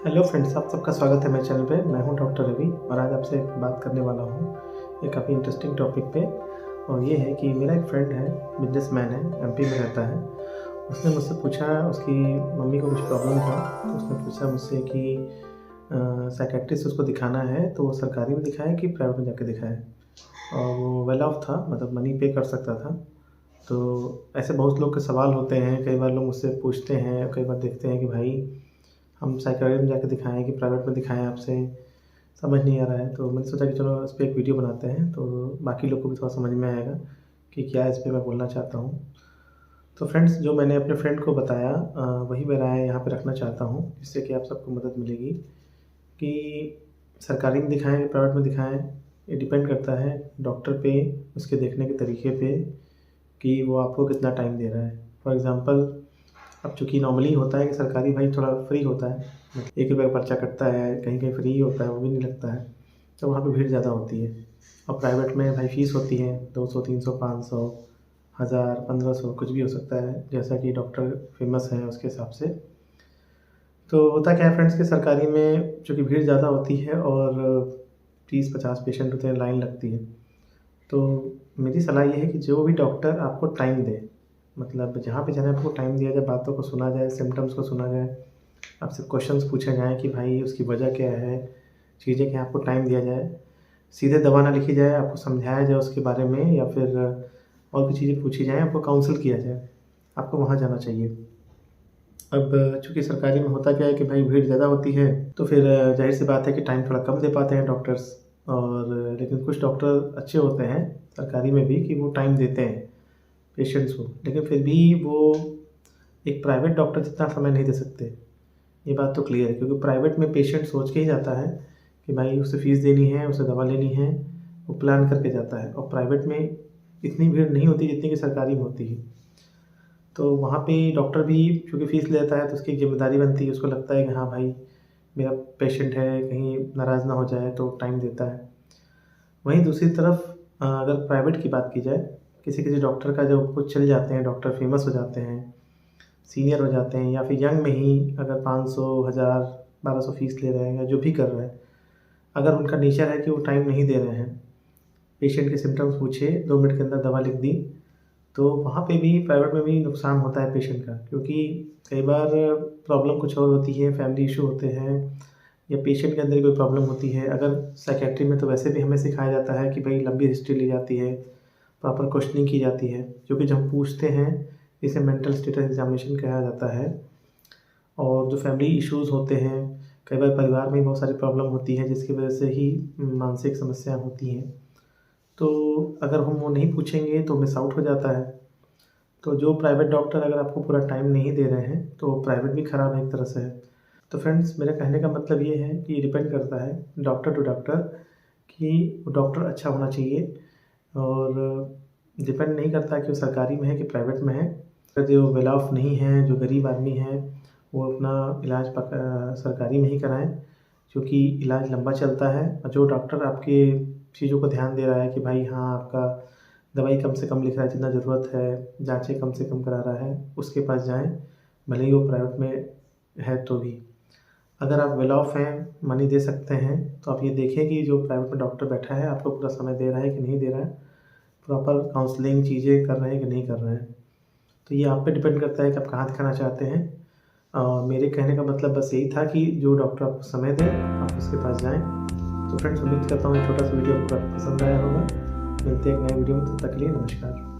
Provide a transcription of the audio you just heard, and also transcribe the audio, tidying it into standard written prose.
Hello friends, आप सबका स्वागत है मेरे चैनल पे। मैं हूं डॉक्टर रवि और आज आपसे एक बात करने वाला हूं एक काफ़ी इंटरेस्टिंग टॉपिक पे। और ये है कि मेरा एक फ्रेंड है, बिजनेसमैन है, एमपी में रहता है। उसने मुझसे पूछा, उसकी मम्मी को कुछ प्रॉब्लम था तो उसने पूछा मुझसे कि साइकेट्रिस्ट उसको दिखाना है तो वो सरकारी में दिखाए कि प्राइवेट में जाके दिखाए। और वो वेल ऑफ था, मतलब मनी पे कर सकता था। तो ऐसे बहुत लोग के सवाल होते हैं, कई बार लोग मुझसे पूछते हैं, कई बार देखते हैं कि भाई हम साइकियाट्रिस्ट में जाके दिखाएँ कि प्राइवेट में दिखाएँ, आपसे समझ नहीं आ रहा है। तो मैंने सोचा कि चलो इस पे एक वीडियो बनाते हैं तो बाकी लोग को भी थोड़ा समझ में आएगा कि क्या इस पे मैं बोलना चाहता हूँ। तो फ्रेंड्स, जो मैंने अपने फ्रेंड को बताया वही मैं राय यहाँ पे रखना चाहता हूँ, जिससे कि आप सबको मदद मिलेगी कि सरकारी में दिखाएँ या प्राइवेट में दिखाएँ। ये डिपेंड करता है डॉक्टर पे, उसके देखने के तरीके पे कि वो आपको कितना टाइम दे रहा है। फॉर एग्ज़ाम्पल, अब चूँकि नॉर्मली होता है कि सरकारी भाई थोड़ा फ्री होता है, ₹1 का पर्चा कटता है, कहीं-कहीं फ्री ही होता है, वो भी नहीं लगता है, तो वहाँ पे भीड़ ज़्यादा होती है। और प्राइवेट में भाई फ़ीस होती है 200, 300, 500, 1000, 1500 कुछ भी हो सकता है, जैसा कि डॉक्टर फ़ेमस हैं उसके हिसाब से। तो होता क्या है फ्रेंड्स कि सरकारी में चूँकि भीड़ ज़्यादा होती है और 30-50 पेशेंट होते हैं, लाइन लगती है। तो मेरी सलाह ये है कि जो भी डॉक्टर आपको टाइम दे, मतलब जहाँ पे जाना है आपको टाइम दिया जाए, बातों को सुना जाए, सिम्पटम्स को सुना जाए, आपसे क्वेश्चंस पूछे जाएँ कि भाई उसकी वजह क्या है, चीज़ें क्या, आपको टाइम दिया जाए। सीधे दवा ना लिखी जाए, आपको समझाया जाए उसके बारे में, या फिर और भी चीज़ें पूछी जाएँ, आपको काउंसल किया जाए, आपको वहाँ जाना चाहिए। अब चूँकि सरकारी में होता क्या है कि भाई भीड़ ज़्यादा होती है, तो फिर ज़ाहिर-सी बात है कि टाइम थोड़ा कम दे पाते हैं डॉक्टर्स। और लेकिन कुछ डॉक्टर अच्छे होते हैं सरकारी में भी कि वो टाइम देते हैं पेशेंट्स को, लेकिन फिर भी वो एक प्राइवेट डॉक्टर जितना समय नहीं दे सकते। ये बात तो क्लियर है, क्योंकि प्राइवेट में पेशेंट सोच के ही जाता है कि भाई उसे फ़ीस देनी है, उसे दवा लेनी है, वो प्लान करके जाता है। और प्राइवेट में इतनी भीड़ नहीं होती जितनी कि सरकारी में होती है। तो वहाँ पे डॉक्टर भी चूँकि फ़ीस लेता है तो उसकी एक ज़िम्मेदारी बनती है, उसको लगता है कि हाँ भाई, मेरा पेशेंट है, कहीं नाराज़ ना हो जाए, तो टाइम देता है। वहीं दूसरी तरफ अगर प्राइवेट की बात की जाए, किसी-किसी डॉक्टर का जो कुछ चल जाते हैं, डॉक्टर फ़ेमस हो जाते हैं, सीनियर हो जाते हैं, या फिर यंग में ही अगर 500, 1000, 1200 फ़ीस ले रहे हैं या जो भी कर रहे हैं, अगर उनका नेचर है कि वो टाइम नहीं दे रहे हैं, पेशेंट के सिम्पटम्स पूछे, 2 मिनट के अंदर दवा लिख दी, तो वहाँ पे भी प्राइवेट में भी नुकसान होता है पेशेंट का। क्योंकि कई बार प्रॉब्लम कुछ और होती है, फैमिली इश्यू होते हैं, या पेशेंट के अंदर कोई प्रॉब्लम होती है। अगर साइकियाट्री में तो वैसे भी हमें सिखाया जाता है कि भाई लंबी हिस्ट्री ली जाती है, प्रॉपर क्वेश्चनिंग की जाती है, क्योंकि जब हम पूछते हैं, इसे मेंटल स्टेटस एग्जामिनेशन कहा जाता है। और जो फैमिली इश्यूज़ होते हैं, कई बार परिवार में बहुत सारी प्रॉब्लम होती है जिसकी वजह से ही मानसिक समस्याएँ होती हैं। तो अगर हम वो नहीं पूछेंगे तो मिस आउट हो जाता है। तो जो प्राइवेट डॉक्टर अगर आपको पूरा टाइम नहीं दे रहे हैं, तो प्राइवेट भी ख़राब है एक तरह से। तो फ्रेंड्स, मेरे कहने का मतलब ये है कि डिपेंड करता है डॉक्टर टू डॉक्टर कि वो डॉक्टर अच्छा होना चाहिए। और डिपेंड नहीं करता कि वो सरकारी में है कि प्राइवेट में है। जो वेल ऑफ नहीं है, जो गरीब आदमी है, वो अपना इलाज सरकारी में ही कराएँ, क्योंकि इलाज लंबा चलता है। और जो डॉक्टर आपके चीज़ों को ध्यान दे रहा है कि भाई हाँ, आपका दवाई कम से कम लिख रहा है जितना ज़रूरत है, जाँचें कम से कम करा रहा है, उसके पास जाएँ, भले ही वो प्राइवेट में है तो भी। अगर आप वेल ऑफ हैं, मनी दे सकते हैं, तो आप ये देखें कि जो प्राइवेट में डॉक्टर बैठा है, आपको पूरा समय दे रहा है कि नहीं दे रहा है, प्रॉपर काउंसलिंग चीज़ें कर रहे हैं कि नहीं कर रहे हैं। तो ये आप पे डिपेंड करता है कि आप कहाँ दिखाना चाहते हैं। मेरे कहने का मतलब बस यही था कि जो डॉक्टर आपको समय दे, आप उसके पास जाएँ। तो फ्रेंड्स, उम्मीद करता हूँ ये छोटा-सा वीडियो आपको काफ़ी पसंद आया होगा। मिलते हैं एक नए वीडियो में, तब तक के लिए नमस्कार।